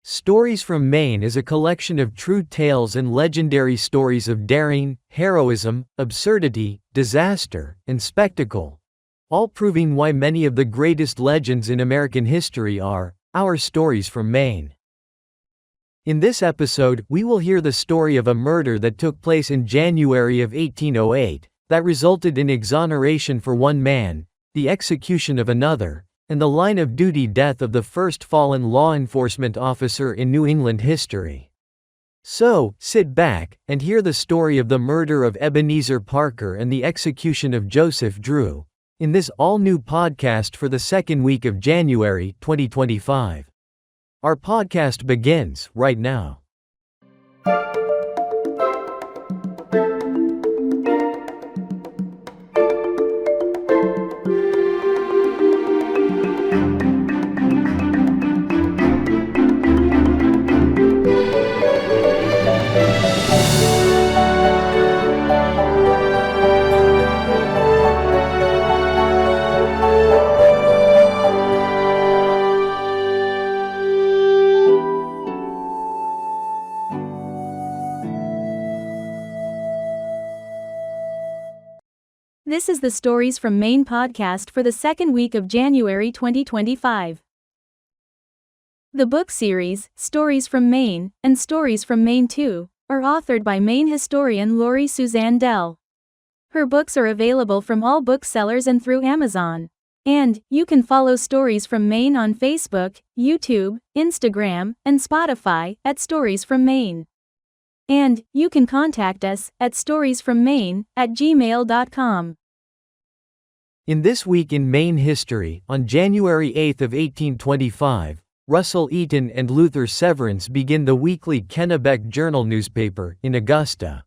Stories from Maine is a collection of true tales and legendary stories of daring, heroism, absurdity, disaster, and spectacle, all proving why many of the greatest legends in American history are our stories from Maine. In this episode, we will hear the story of a murder that took place in January of 1808, that resulted in exoneration for one man, the execution of another, and the line of duty death of the first fallen law enforcement officer in New England history. So, sit back and hear the story of the murder of Ebenezer Parker and the execution of Joseph Drew, in this all-new podcast for the second week of January 2025. Our podcast begins right now. This is the Stories from Maine podcast for the second week of January 2025. The book series, Stories from Maine, and Stories from Maine 2, are authored by Maine historian Lori Suzanne Dell. Her books are available from all booksellers and through Amazon. And you can follow Stories from Maine on Facebook, YouTube, Instagram, and Spotify at Stories from Maine. And you can contact us at storiesfrommaine@gmail.com. In This Week in Maine History, on January 8 of 1825, Russell Eaton and Luther Severance begin the weekly Kennebec Journal newspaper in Augusta.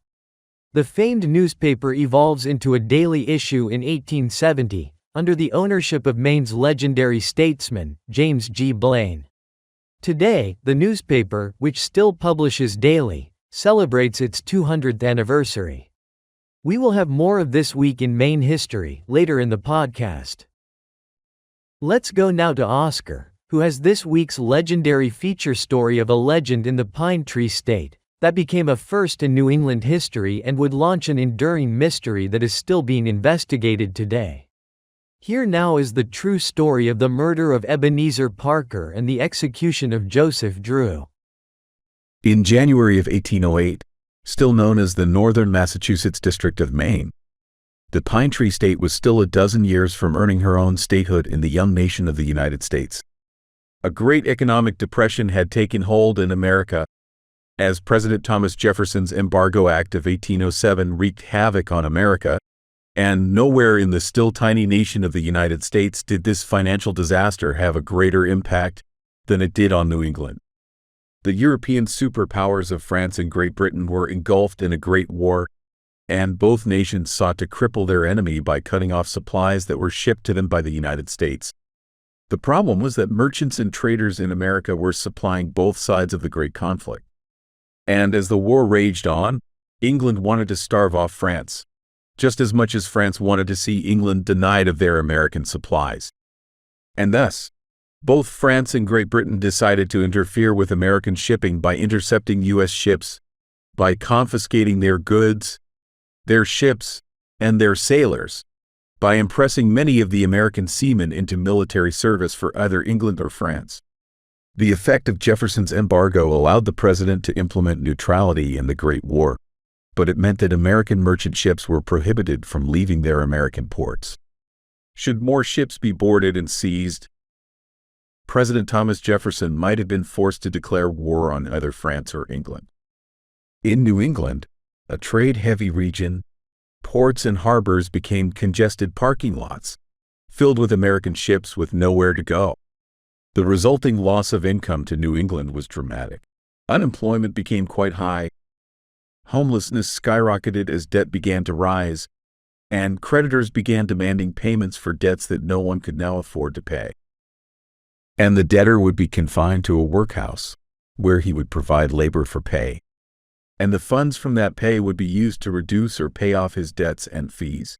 The famed newspaper evolves into a daily issue in 1870, under the ownership of Maine's legendary statesman, James G. Blaine. Today, the newspaper, which still publishes daily, celebrates its 200th anniversary. We will have more of This Week in Maine history later in the podcast. Let's go now to Oscar, who has this week's legendary feature story of a legend in the Pine Tree State that became a first in New England history and would launch an enduring mystery that is still being investigated today. Here now is the true story of the murder of Ebenezer Parker and the execution of Joseph Drew. In January of 1808, still known as the Northern Massachusetts District of Maine, the Pine Tree State was still a dozen years from earning her own statehood in the young nation of the United States. A great economic depression had taken hold in America, as President Thomas Jefferson's Embargo Act of 1807 wreaked havoc on America, and nowhere in the still tiny nation of the United States did this financial disaster have a greater impact than it did on New England. The European superpowers of France and Great Britain were engulfed in a great war, and both nations sought to cripple their enemy by cutting off supplies that were shipped to them by the United States. The problem was that merchants and traders in America were supplying both sides of the great conflict. And as the war raged on, England wanted to starve off France, just as much as France wanted to see England denied of their American supplies. And thus, both France and Great Britain decided to interfere with American shipping by intercepting U.S. ships, by confiscating their goods, their ships, and their sailors, by impressing many of the American seamen into military service for either England or France. The effect of Jefferson's embargo allowed the president to implement neutrality in the Great War, but it meant that American merchant ships were prohibited from leaving their American ports. Should more ships be boarded and seized, President Thomas Jefferson might have been forced to declare war on either France or England. In New England, a trade-heavy region, ports and harbors became congested parking lots, filled with American ships with nowhere to go. The resulting loss of income to New England was dramatic. Unemployment became quite high, homelessness skyrocketed as debt began to rise, and creditors began demanding payments for debts that no one could now afford to pay. And the debtor would be confined to a workhouse, where he would provide labor for pay. And the funds from that pay would be used to reduce or pay off his debts and fees.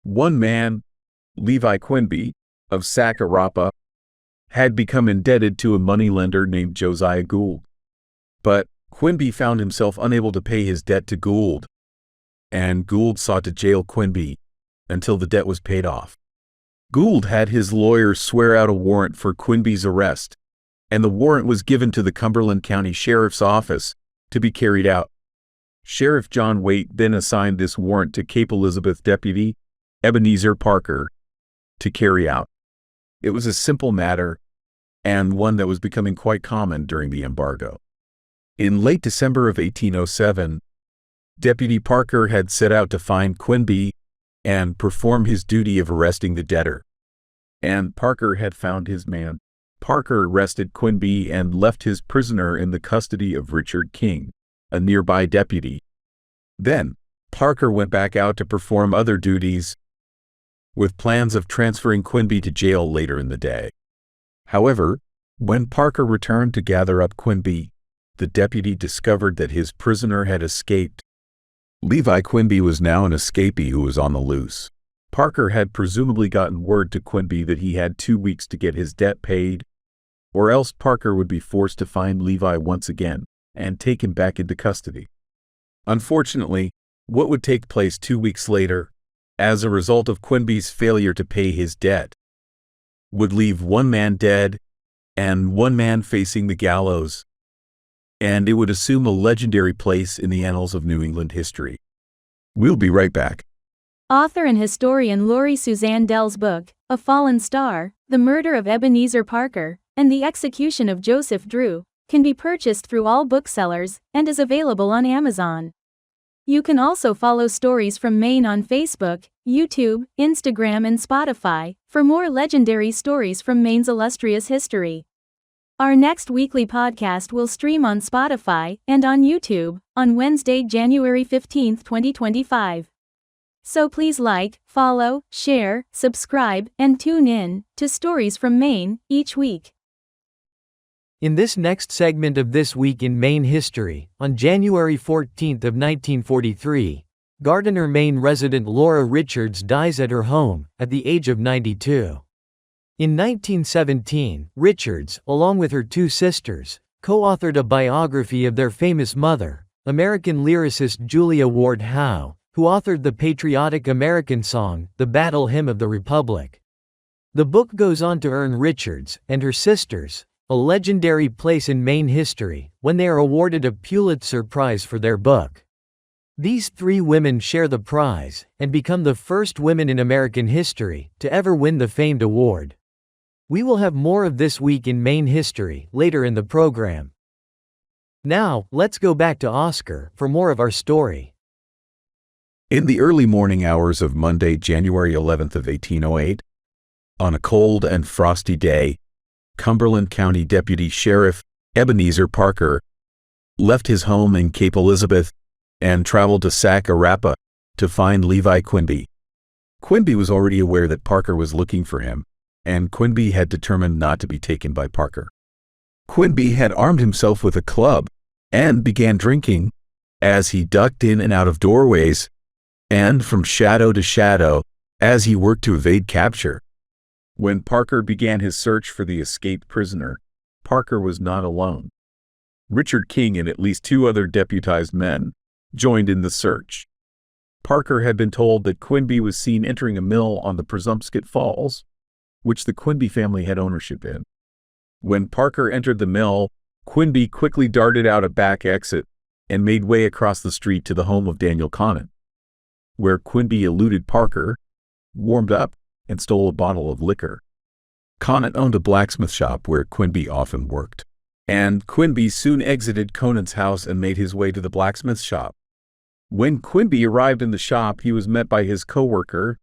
One man, Levi Quinby, of Sac Arapa, had become indebted to a moneylender named Josiah Gould. But Quimby found himself unable to pay his debt to Gould, and Gould sought to jail Quimby until the debt was paid off. Gould had his lawyers swear out a warrant for Quimby's arrest, and the warrant was given to the Cumberland County Sheriff's Office to be carried out. Sheriff John Waite then assigned this warrant to Cape Elizabeth Deputy Ebenezer Parker to carry out. It was a simple matter, and one that was becoming quite common during the embargo. In late December of 1807, Deputy Parker had set out to find Quimby and perform his duty of arresting the debtor. And Parker had found his man. Parker arrested Quimby and left his prisoner in the custody of Richard King, a nearby deputy. Then, Parker went back out to perform other duties, with plans of transferring Quimby to jail later in the day. However, when Parker returned to gather up Quimby, the deputy discovered that his prisoner had escaped. Levi Quimby was now an escapee who was on the loose. Parker had presumably gotten word to Quimby that he had 2 weeks to get his debt paid, or else Parker would be forced to find Levi once again and take him back into custody. Unfortunately, what would take place 2 weeks later, as a result of Quimby's failure to pay his debt, would leave one man dead and one man facing the gallows, and it would assume a legendary place in the annals of New England history. We'll be right back. Author and historian Laurie Suzanne Dell's book, A Fallen Star, The Murder of Ebenezer Parker, and the Execution of Joseph Drew, can be purchased through all booksellers and is available on Amazon. You can also follow Stories from Maine on Facebook, YouTube, Instagram, and Spotify for more legendary stories from Maine's illustrious history. Our next weekly podcast will stream on Spotify and on YouTube on Wednesday, January 15, 2025. So please like, follow, share, subscribe, and tune in to Stories from Maine each week. In this next segment of This Week in Maine History, on January 14 of 1943, Gardiner, Maine resident Laura Richards dies at her home at the age of 92. In 1917, Richards, along with her two sisters, co-authored a biography of their famous mother, American lyricist Julia Ward Howe, who authored the patriotic American song, The Battle Hymn of the Republic. The book goes on to earn Richards and her sisters a legendary place in Maine history when they are awarded a Pulitzer Prize for their book. These three women share the prize and become the first women in American history to ever win the famed award. We will have more of This Week in Maine history later in the program. Now, let's go back to Oscar for more of our story. In the early morning hours of Monday, January 11th of 1808, on a cold and frosty day, Cumberland County Deputy Sheriff Ebenezer Parker left his home in Cape Elizabeth and traveled to Sac Arapa to find Levi Quimby. Quimby was already aware that Parker was looking for him, and Quimby had determined not to be taken by Parker. Quimby had armed himself with a club and began drinking as he ducked in and out of doorways and from shadow to shadow as he worked to evade capture. When Parker began his search for the escaped prisoner, Parker was not alone. Richard King and at least two other deputized men joined in the search. Parker had been told that Quimby was seen entering a mill on the Presumpscot Falls, which the Quimby family had ownership in. When Parker entered the mill, Quimby quickly darted out a back exit and made way across the street to the home of Daniel Conant, where Quimby eluded Parker, warmed up, and stole a bottle of liquor. Conant owned a blacksmith shop where Quimby often worked, and Quimby soon exited Conant's house and made his way to the blacksmith shop. When Quimby arrived in the shop, he was met by his co-worker,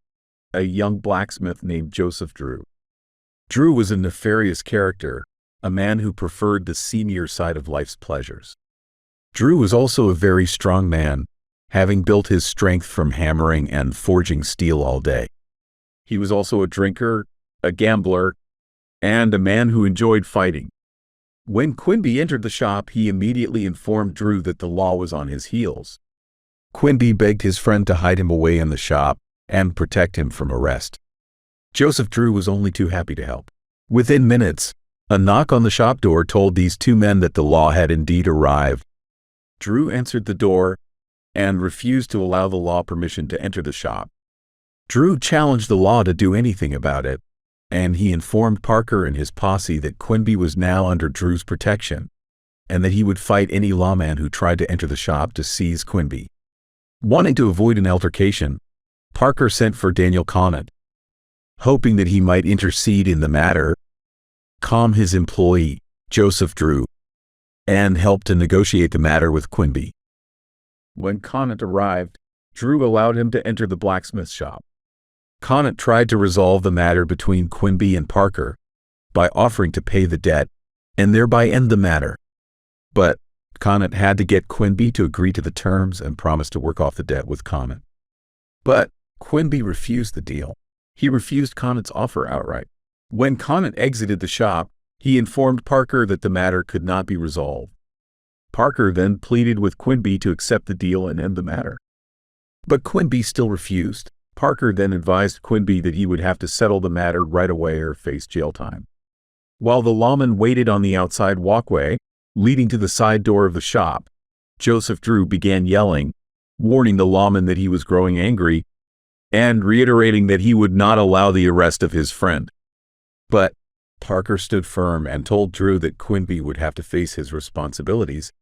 a young blacksmith named Joseph Drew. Drew was a nefarious character, a man who preferred the seamier side of life's pleasures. Drew was also a very strong man, having built his strength from hammering and forging steel all day. He was also a drinker, a gambler, and a man who enjoyed fighting. When Quimby entered the shop, he immediately informed Drew that the law was on his heels. Quimby begged his friend to hide him away in the shop and protect him from arrest. Joseph Drew was only too happy to help. Within minutes, A knock on the shop door told these two men that the law had indeed arrived. Drew answered the door and refused to allow the law permission to enter the shop. Drew challenged the law to do anything about it, and he informed Parker and his posse that Quimby was now under Drew's protection, and that he would fight any lawman who tried to enter the shop to seize Quimby. Wanting to avoid an altercation, Parker sent for Daniel Conant, hoping that he might intercede in the matter, calm his employee, Joseph Drew, and help to negotiate the matter with Quimby. When Conant arrived, Drew allowed him to enter the blacksmith shop. Conant tried to resolve the matter between Quimby and Parker by offering to pay the debt and thereby end the matter. But Conant had to get Quimby to agree to the terms and promise to work off the debt with Conant. But Quimby refused the deal. He refused Conant's offer outright. When Conant exited the shop, he informed Parker that the matter could not be resolved. Parker then pleaded with Quimby to accept the deal and end the matter. But Quimby still refused. Parker then advised Quimby that he would have to settle the matter right away or face jail time. While the lawman waited on the outside walkway leading to the side door of the shop, Joseph Drew began yelling, warning the lawman that he was growing angry and reiterating that he would not allow the arrest of his friend. But Parker stood firm and told Drew that Quimby would have to face his responsibilities.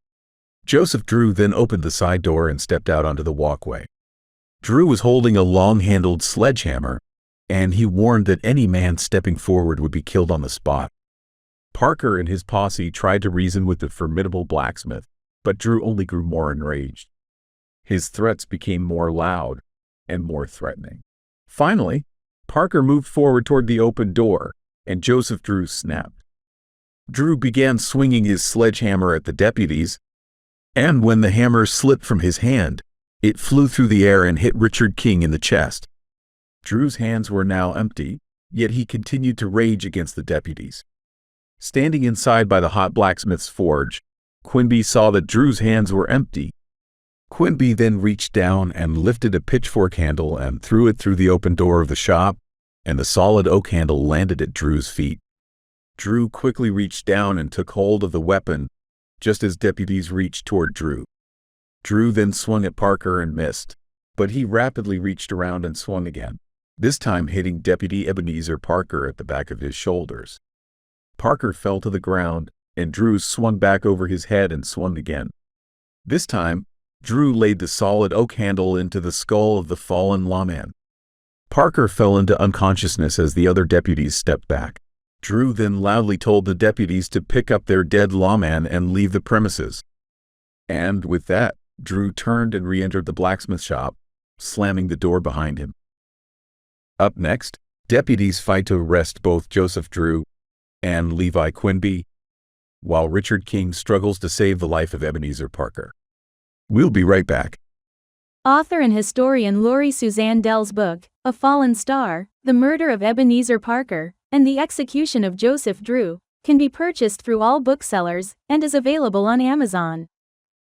Joseph Drew then opened the side door and stepped out onto the walkway. Drew was holding a long-handled sledgehammer, and he warned that any man stepping forward would be killed on the spot. Parker and his posse tried to reason with the formidable blacksmith, but Drew only grew more enraged. His threats became more loud and more threatening. Finally, Parker moved forward toward the open door, and Joseph Drew snapped. Drew began swinging his sledgehammer at the deputies, and when the hammer slipped from his hand, it flew through the air and hit Richard King in the chest. Drew's hands were now empty, yet he continued to rage against the deputies. Standing inside by the hot blacksmith's forge, Quimby saw that Drew's hands were empty. Quimby then reached down and lifted a pitchfork handle and threw it through the open door of the shop, and the solid oak handle landed at Drew's feet. Drew quickly reached down and took hold of the weapon, just as deputies reached toward Drew. Drew then swung at Parker and missed, but he rapidly reached around and swung again, this time hitting Deputy Ebenezer Parker at the back of his shoulders. Parker fell to the ground, and Drew swung back over his head and swung again. This time, Drew laid the solid oak handle into the skull of the fallen lawman. Parker fell into unconsciousness as the other deputies stepped back. Drew then loudly told the deputies to pick up their dead lawman and leave the premises. And with that, Drew turned and re-entered the blacksmith shop, slamming the door behind him. Up next, deputies fight to arrest both Joseph Drew and Levi Quimby, while Richard King struggles to save the life of Ebenezer Parker. We'll be right back. Author and historian Laurie Suzanne Dell's book, A Fallen Star, The Murder of Ebenezer Parker, and the Execution of Joseph Drew, can be purchased through all booksellers and is available on Amazon.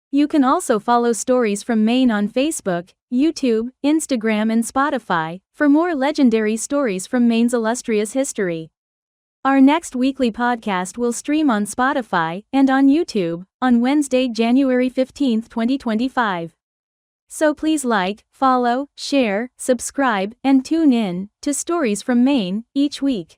You can also follow Stories from Maine on Facebook, YouTube, Instagram, and Spotify for more legendary stories from Maine's illustrious history. Our next weekly podcast will stream on Spotify and on YouTube on Wednesday, January 15, 2025. So please like, follow, share, subscribe, and tune in to Stories from Maine each week.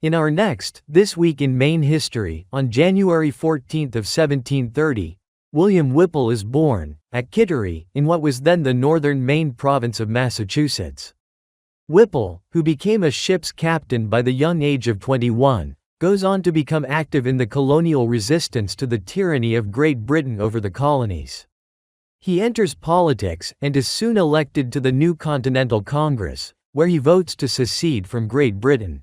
In our next This Week in Maine History, on January 14 of 1730, William Whipple is born at Kittery, in what was then the northern Maine province of Massachusetts. Whipple, who became a ship's captain by the young age of 21, goes on to become active in the colonial resistance to the tyranny of Great Britain over the colonies. He enters politics and is soon elected to the new Continental Congress, where he votes to secede from Great Britain.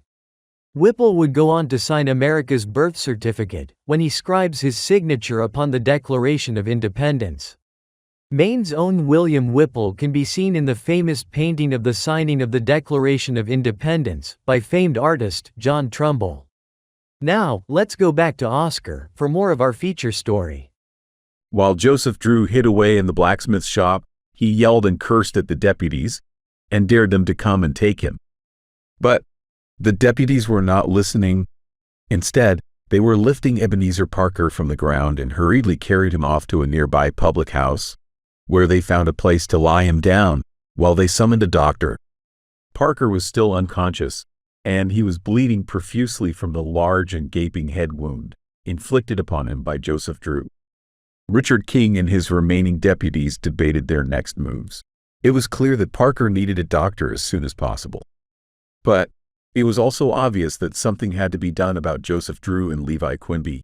Whipple would go on to sign America's birth certificate when he scribes his signature upon the Declaration of Independence. Maine's own William Whipple can be seen in the famous painting of the signing of the Declaration of Independence by famed artist John Trumbull. Now, let's go back to Oscar for more of our feature story. While Joseph Drew hid away in the blacksmith's shop, he yelled and cursed at the deputies and dared them to come and take him. But the deputies were not listening, Instead, they were lifting Ebenezer Parker from the ground and hurriedly carried him off to a nearby public house, where they found a place to lie him down while they summoned a doctor. Parker was still unconscious, and he was bleeding profusely from the large and gaping head wound inflicted upon him by Joseph Drew. Richard King and his remaining deputies debated their next moves. It was clear that Parker needed a doctor as soon as possible. But it was also obvious that something had to be done about Joseph Drew and Levi Quinby.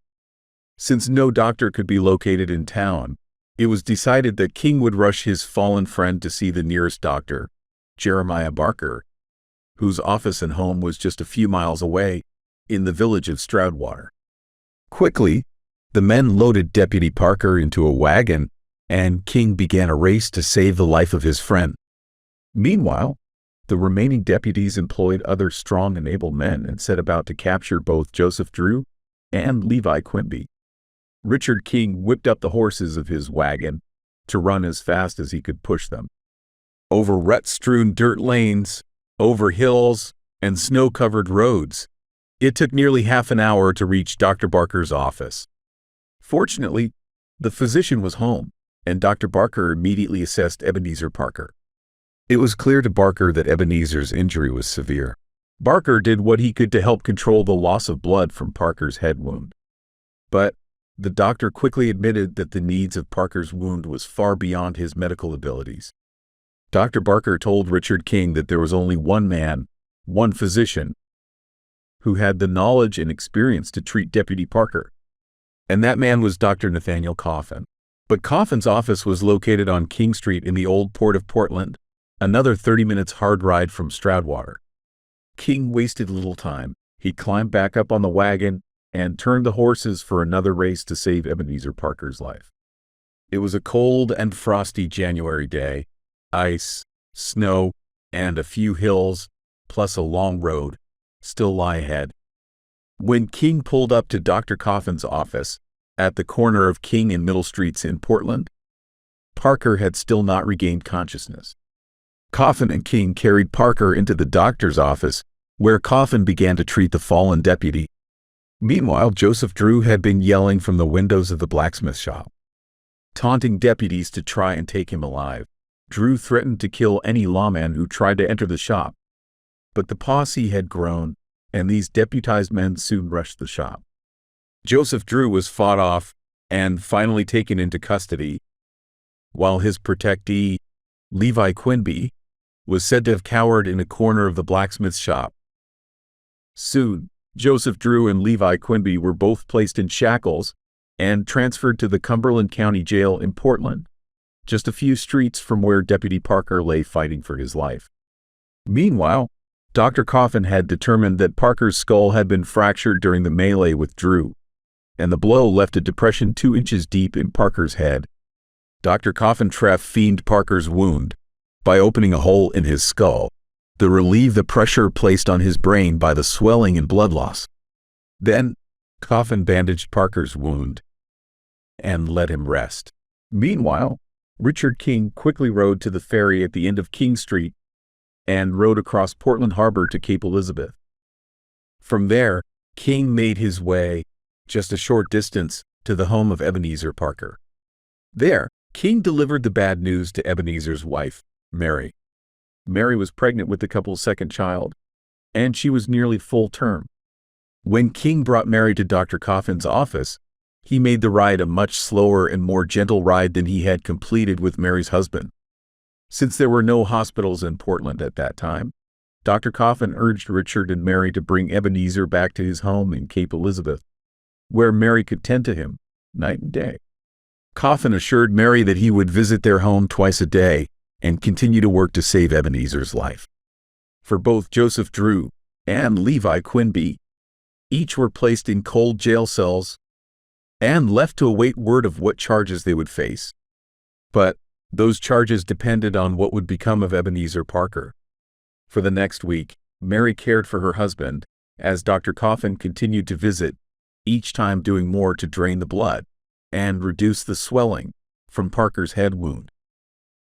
Since no doctor could be located in town, it was decided that King would rush his fallen friend to see the nearest doctor, Jeremiah Barker, whose office and home was just a few miles away in the village of Stroudwater. Quickly, the men loaded Deputy Parker into a wagon, and King began a race to save the life of his friend. Meanwhile, the remaining deputies employed other strong and able men and set about to capture both Joseph Drew and Levi Quinby. Richard King whipped up the horses of his wagon to run as fast as he could push them. Over rut-strewn dirt lanes, over hills, and snow-covered roads, it took nearly half an hour to reach Dr. Barker's office. Fortunately, the physician was home, and Dr. Barker immediately assessed Ebenezer Parker. It was clear to Barker that Ebenezer's injury was severe. Barker did what he could to help control the loss of blood from Parker's head wound. But the doctor quickly admitted that the needs of Parker's wound was far beyond his medical abilities. Dr. Barker told Richard King that there was only one man, one physician, who had the knowledge and experience to treat Deputy Parker. And that man was Dr. Nathaniel Coffin. But Coffin's office was located on King Street in the Old Port of Portland, another 30 minutes hard ride from Stroudwater. King wasted little time. He climbed back up on the wagon and turned the horses for another race to save Ebenezer Parker's life. It was a cold and frosty January day. Ice, snow, and a few hills, plus a long road, still lie ahead. When King pulled up to Dr. Coffin's office, at the corner of King and Middle Streets in Portland, Parker had still not regained consciousness. Coffin and King carried Parker into the doctor's office, where Coffin began to treat the fallen deputy. Meanwhile, Joseph Drew had been yelling from the windows of the blacksmith shop, taunting deputies to try and take him alive. Drew threatened to kill any lawman who tried to enter the shop. But the posse had grown, and these deputized men soon rushed the shop. Joseph Drew was fought off and finally taken into custody, while his protectee, Levi Quinby, was said to have cowered in a corner of the blacksmith's shop. Soon, Joseph Drew and Levi Quinby were both placed in shackles and transferred to the Cumberland County Jail in Portland, just a few streets from where Deputy Parker lay fighting for his life. Meanwhile, Dr. Coffin had determined that Parker's skull had been fractured during the melee with Drew, and the blow left a depression 2 inches deep in Parker's head. Dr. Coffin fiend Parker's wound by opening a hole in his skull to relieve the pressure placed on his brain by the swelling and blood loss. Then, Coffin bandaged Parker's wound and let him rest. Meanwhile, Richard King quickly rode to the ferry at the end of King Street and rode across Portland Harbor to Cape Elizabeth. From there, King made his way just a short distance to the home of Ebenezer Parker. There, King delivered the bad news to Ebenezer's wife, Mary. Mary was pregnant with the couple's second child, and she was nearly full term. When King brought Mary to Dr. Coffin's office, he made the ride a much slower and more gentle ride than he had completed with Mary's husband. Since there were no hospitals in Portland at that time, Dr. Coffin urged Richard and Mary to bring Ebenezer back to his home in Cape Elizabeth, where Mary could tend to him night and day. Coffin assured Mary that he would visit their home twice a day and continue to work to save Ebenezer's life. For both Joseph Drew and Levi Quinby, each were placed in cold jail cells and left to await word of what charges they would face. But those charges depended on what would become of Ebenezer Parker. For the next week, Mary cared for her husband, as Dr. Coffin continued to visit, each time doing more to drain the blood and reduce the swelling from Parker's head wound.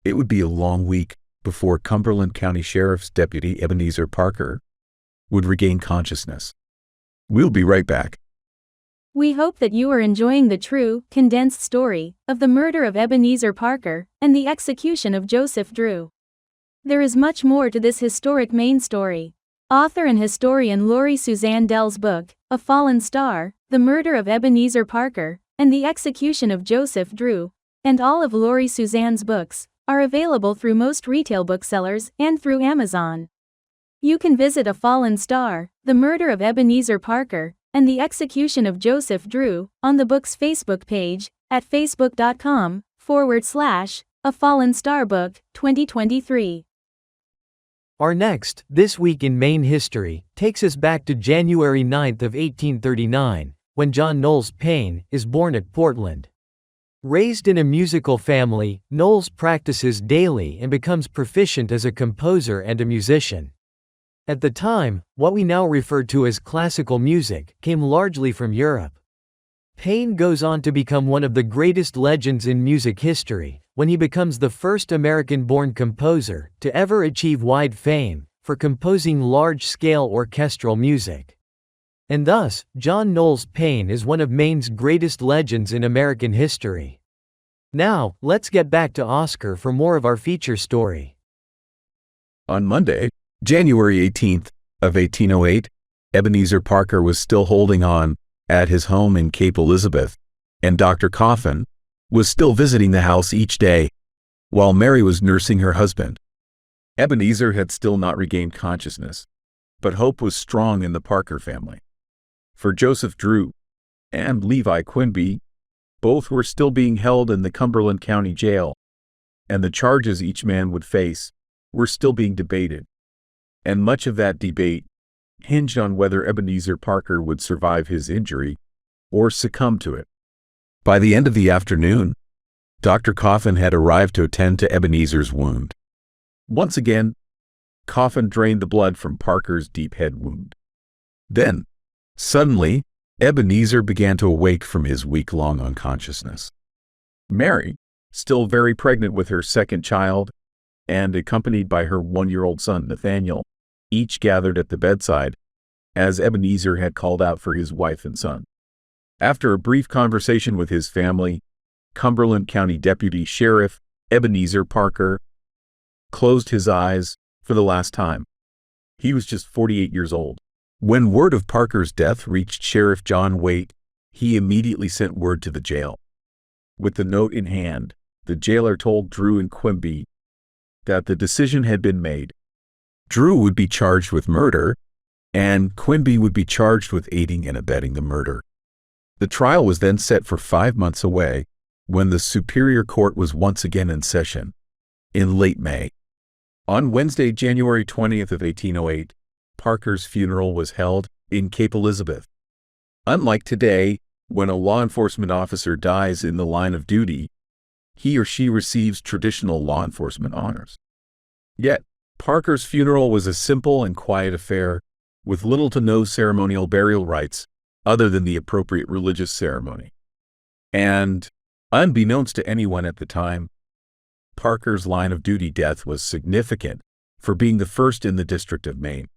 It would be a long week before Cumberland County Sheriff's Deputy Ebenezer Parker would regain consciousness. We'll be right back. We hope that you are enjoying the true, condensed story of the murder of Ebenezer Parker and the execution of Joseph Drew. There is much more to this historic Maine story. Author and historian Laurie Suzanne Dell's book, A Fallen Star, The Murder of Ebenezer Parker and the Execution of Joseph Drew, and all of Laurie Suzanne's books, are available through most retail booksellers and through Amazon. You can visit A Fallen Star, The Murder of Ebenezer Parker and the Execution of Joseph Drew on the book's Facebook page at facebook.com/A Fallen Star Book 2023. Our next, This Week in Maine History, takes us back to January 9th of 1839, when John Knowles Payne is born at Portland. Raised in a musical family, Knowles practices daily and becomes proficient as a composer and a musician. At the time, what we now refer to as classical music came largely from Europe. Payne goes on to become one of the greatest legends in music history, when he becomes the first American-born composer to ever achieve wide fame for composing large-scale orchestral music. And thus, John Knowles Payne is one of Maine's greatest legends in American history. Now, let's get back to Oscar for more of our feature story. On Monday, January 18th of 1808, Ebenezer Parker was still holding on at his home in Cape Elizabeth, and Dr. Coffin was still visiting the house each day, while Mary was nursing her husband. Ebenezer had still not regained consciousness, but hope was strong in the Parker family. For Joseph Drew and Levi Quinby, both were still being held in the Cumberland County Jail, and the charges each man would face were still being debated. And much of that debate hinged on whether Ebenezer Parker would survive his injury or succumb to it. By the end of the afternoon, Dr. Coffin had arrived to attend to Ebenezer's wound. Once again, Coffin drained the blood from Parker's deep head wound. Then, suddenly, Ebenezer began to awake from his week-long unconsciousness. Mary, still very pregnant with her second child, and accompanied by her 1-year-old son Nathaniel, each gathered at the bedside, as Ebenezer had called out for his wife and son. After a brief conversation with his family, Cumberland County Deputy Sheriff Ebenezer Parker closed his eyes for the last time. He was just 48 years old. When word of Parker's death reached Sheriff John Waite, he immediately sent word to the jail. With the note in hand, the jailer told Drew and Quimby that the decision had been made. Drew would be charged with murder, and Quimby would be charged with aiding and abetting the murder. The trial was then set for 5 months away, when the Superior Court was once again in session, in late May. On Wednesday, January 20th of 1808, Parker's funeral was held in Cape Elizabeth. Unlike today, when a law enforcement officer dies in the line of duty, he or she receives traditional law enforcement honors. Yet, Parker's funeral was a simple and quiet affair, with little to no ceremonial burial rites other than the appropriate religious ceremony. And, unbeknownst to anyone at the time, Parker's line of duty death was significant for being the first in the District of Maine.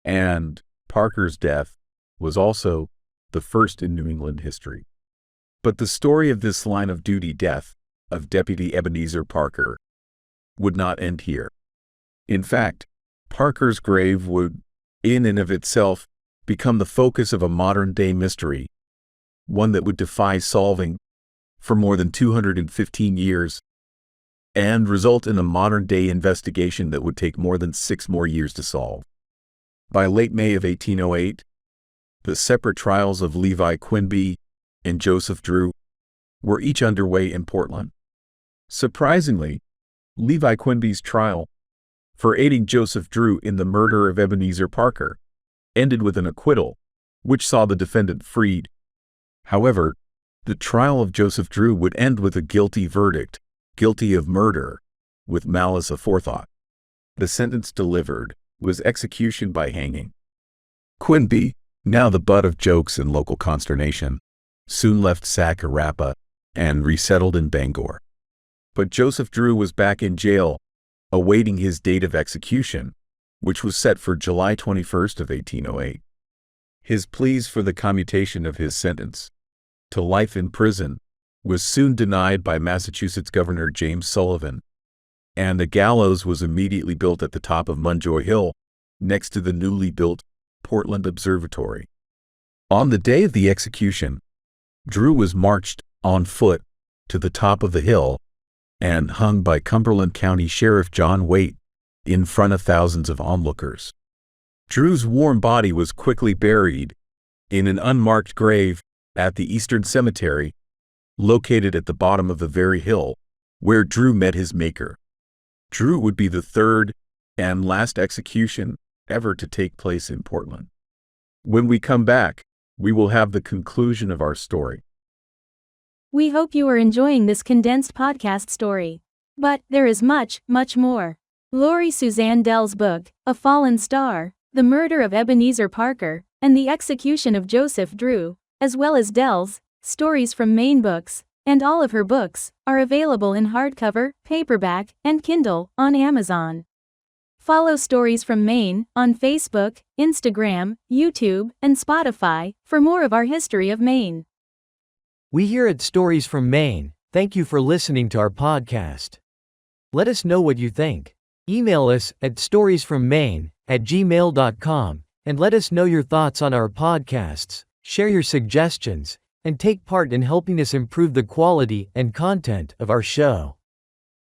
And Parker's death was also the first in New England history. But the story of this line of duty death of Deputy Ebenezer Parker would not end here. In fact, Parker's grave would, in and of itself, become the focus of a modern-day mystery, one that would defy solving for more than 215 years, and result in a modern-day investigation that would take more than 6 more years to solve. By late May of 1808, the separate trials of Levi Quinby and Joseph Drew were each underway in Portland. Surprisingly, Levi Quinby's trial for aiding Joseph Drew in the murder of Ebenezer Parker ended with an acquittal, which saw the defendant freed. However, the trial of Joseph Drew would end with a guilty verdict, guilty of murder, with malice aforethought. The sentence delivered was execution by hanging. Quinby, now the butt of jokes and local consternation, soon left Sac-a-Rapa and resettled in Bangor. But Joseph Drew was back in jail, awaiting his date of execution, which was set for July 21st of 1808. His pleas for the commutation of his sentence to life in prison was soon denied by Massachusetts Governor James Sullivan, and a gallows was immediately built at the top of Munjoy Hill, next to the newly built Portland Observatory. On the day of the execution, Drew was marched on foot to the top of the hill and hung by Cumberland County Sheriff John Waite in front of thousands of onlookers. Drew's warm body was quickly buried in an unmarked grave at the Eastern Cemetery, located at the bottom of the very hill where Drew met his maker. Drew would be the third and last execution ever to take place in Portland. When we come back, we will have the conclusion of our story. We hope you are enjoying this condensed podcast story. But there is much, much more. Lori Suzanne Dell's book, A Fallen Star, The Murder of Ebenezer Parker, and the Execution of Joseph Drew, as well as Dell's Stories from Maine books, and all of her books, are available in hardcover, paperback, and Kindle on Amazon. Follow Stories from Maine on Facebook, Instagram, YouTube, and Spotify for more of our history of Maine. We here at Stories from Maine thank you for listening to our podcast. Let us know what you think. Email us at storiesfrommaine@gmail.com and let us know your thoughts on our podcasts, share your suggestions, and take part in helping us improve the quality and content of our show.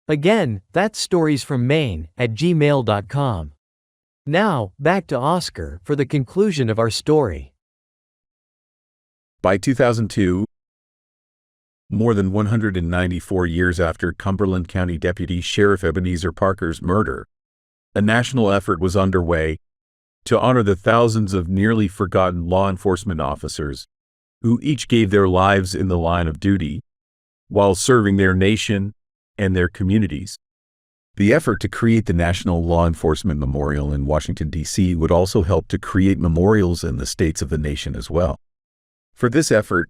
Again, that's storiesfrommaine@gmail.com. Now, back to Oscar for the conclusion of our story. By 2002, more than 194 years after Cumberland County Deputy Sheriff Ebenezer Parker's murder, a national effort was underway to honor the thousands of nearly forgotten law enforcement officers who each gave their lives in the line of duty while serving their nation and their communities. The effort to create the National Law Enforcement Memorial in Washington, D.C. would also help to create memorials in the states of the nation as well. For this effort,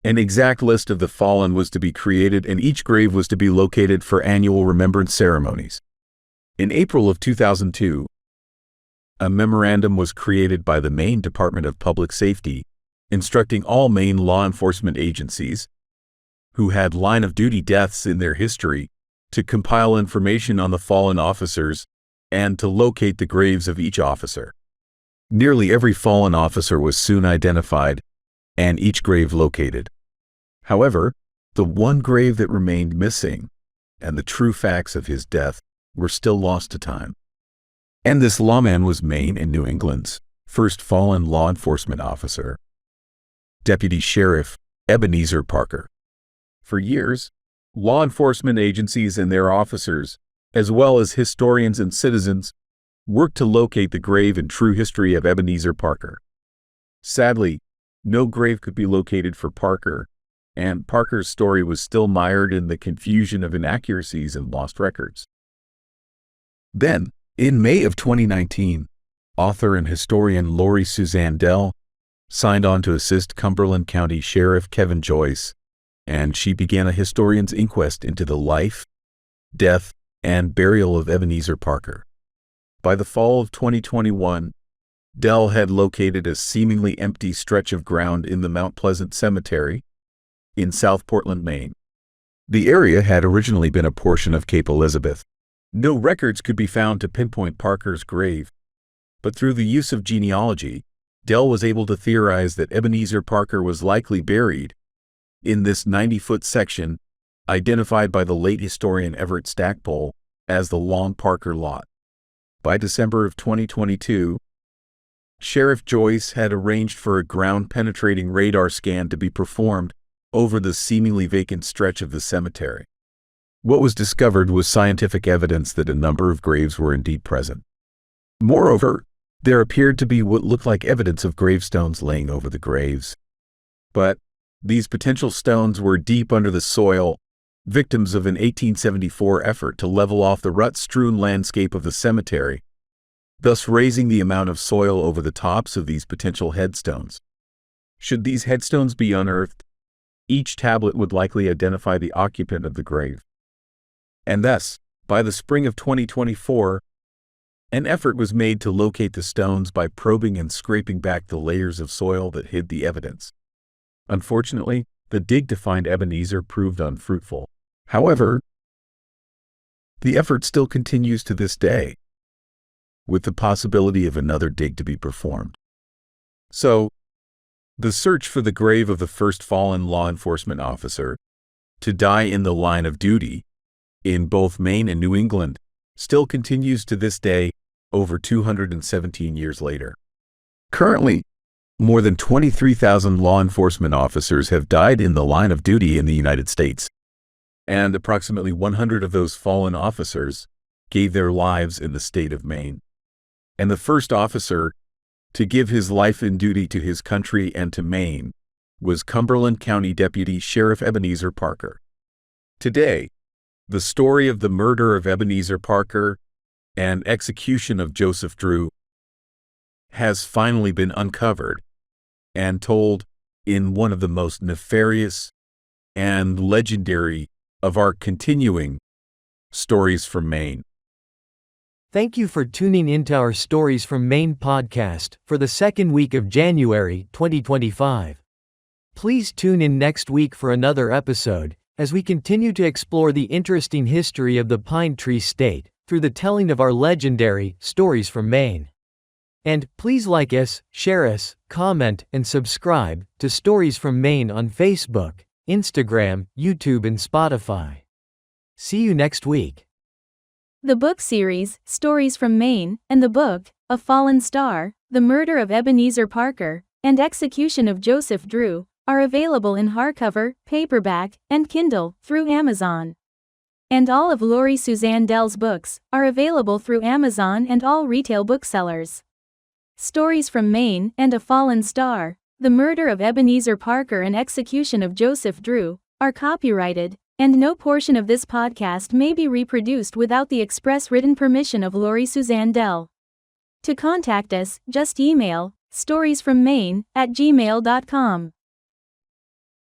an exact list of the fallen was to be created, and each grave was to be located for annual remembrance ceremonies. In April of 2002, a memorandum was created by the Maine Department of Public Safety, instructing all Maine law enforcement agencies who had line-of-duty deaths in their history to compile information on the fallen officers and to locate the graves of each officer. Nearly every fallen officer was soon identified and each grave located. However, the one grave that remained missing and the true facts of his death were still lost to time. And this lawman was Maine and New England's first fallen law enforcement officer, Deputy Sheriff Ebenezer Parker. For years, law enforcement agencies and their officers, as well as historians and citizens, worked to locate the grave and true history of Ebenezer Parker. Sadly, no grave could be located for Parker, and Parker's story was still mired in the confusion of inaccuracies and lost records. Then, in May of 2019, author and historian Lori Suzanne Dell signed on to assist Cumberland County Sheriff Kevin Joyce, and she began a historian's inquest into the life, death, and burial of Ebenezer Parker. By the fall of 2021, Dell had located a seemingly empty stretch of ground in the Mount Pleasant Cemetery in South Portland, Maine. The area had originally been a portion of Cape Elizabeth. No records could be found to pinpoint Parker's grave, but through the use of genealogy, Dell was able to theorize that Ebenezer Parker was likely buried in this 90-foot section identified by the late historian Everett Stackpole as the Long Parker Lot. By December of 2022, Sheriff Joyce had arranged for a ground-penetrating radar scan to be performed over the seemingly vacant stretch of the cemetery. What was discovered was scientific evidence that a number of graves were indeed present. Moreover, there appeared to be what looked like evidence of gravestones laying over the graves. But these potential stones were deep under the soil, victims of an 1874 effort to level off the rut-strewn landscape of the cemetery, thus raising the amount of soil over the tops of these potential headstones. Should these headstones be unearthed, each tablet would likely identify the occupant of the grave. And thus, by the spring of 2024, An effort was made to locate the stones by probing and scraping back the layers of soil that hid the evidence. Unfortunately, the dig to find Ebenezer proved unfruitful. However, the effort still continues to this day, with the possibility of another dig to be performed. So, the search for the grave of the first fallen law enforcement officer to die in the line of duty in both Maine and New England still continues to this day, over 217 years later. Currently, more than 23,000 law enforcement officers have died in the line of duty in the United States, and approximately 100 of those fallen officers gave their lives in the state of Maine. And the first officer to give his life in duty to his country and to Maine was Cumberland County Deputy Sheriff Ebenezer Parker. Today, the story of the murder of Ebenezer Parker and execution of Joseph Drew has finally been uncovered and told in one of the most nefarious and legendary of our continuing stories from Maine. Thank you for tuning into our Stories from Maine podcast for the second week of January 2025. Please tune in next week for another episode as we continue to explore the interesting history of the Pine Tree State through the telling of our legendary Stories from Maine. And please like us, share us, comment, and subscribe to Stories from Maine on Facebook, Instagram, YouTube, and Spotify. See you next week. The book series, Stories from Maine, and the book, A Fallen Star, The Murder of Ebenezer Parker, and Execution of Joseph Drew, are available in hardcover, paperback, and Kindle through Amazon. And all of Laurie Suzanne Dell's books are available through Amazon and all retail booksellers. Stories from Maine and A Fallen Star, The Murder of Ebenezer Parker and Execution of Joseph Drew, are copyrighted, and no portion of this podcast may be reproduced without the express written permission of Laurie Suzanne Dell. To contact us, just email storiesfrommaine@gmail.com.